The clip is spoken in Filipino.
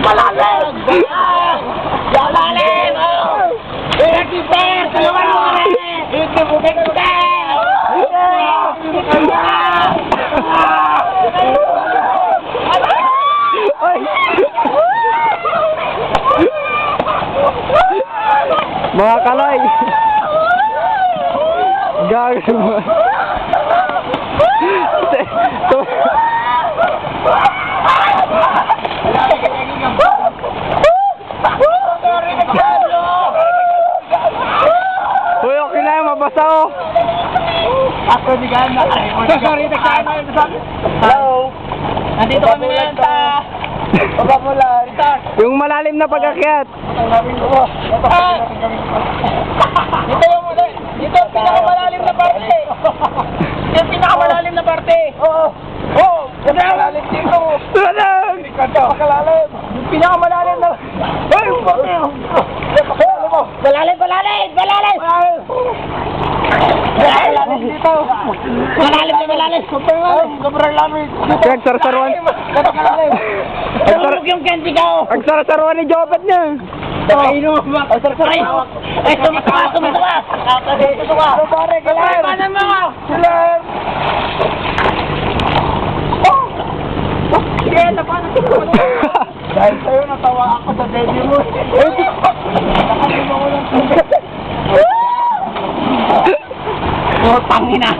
Malalim! Malalim! Pinag-ipin! Tulungan mo kami! Mga kalay! Gago mo! Uy, okay na yan, mabasa o! Ako di gana. Sorry, nagkana. Hello. Nandito kami ngayon sa Papamulan. Yung malalim na pag-akyat. Dito yung pinakamalalim na parte. Yung pinakamalalim na parte. Oo. Oo. Pinakamalalim dito. Tulang! Pinakamalalim. Yung pinakamalalim na... Ay! Malalim, malalim! Malalim! Malalim dito. Malalim na malalim. Sobrang lamig. Nagsarsaruan. Tulog yung candy ka. Nagsarsaruan ni Jobet niya. Ay, sumatawa. Sumatawa. Pare, kailangan. Paano mo? Kailangan. Sige, napaano ko. Dahil sa'yo natawa ako sa baby mo. Nakalimutan ko lang. Oh, tangina.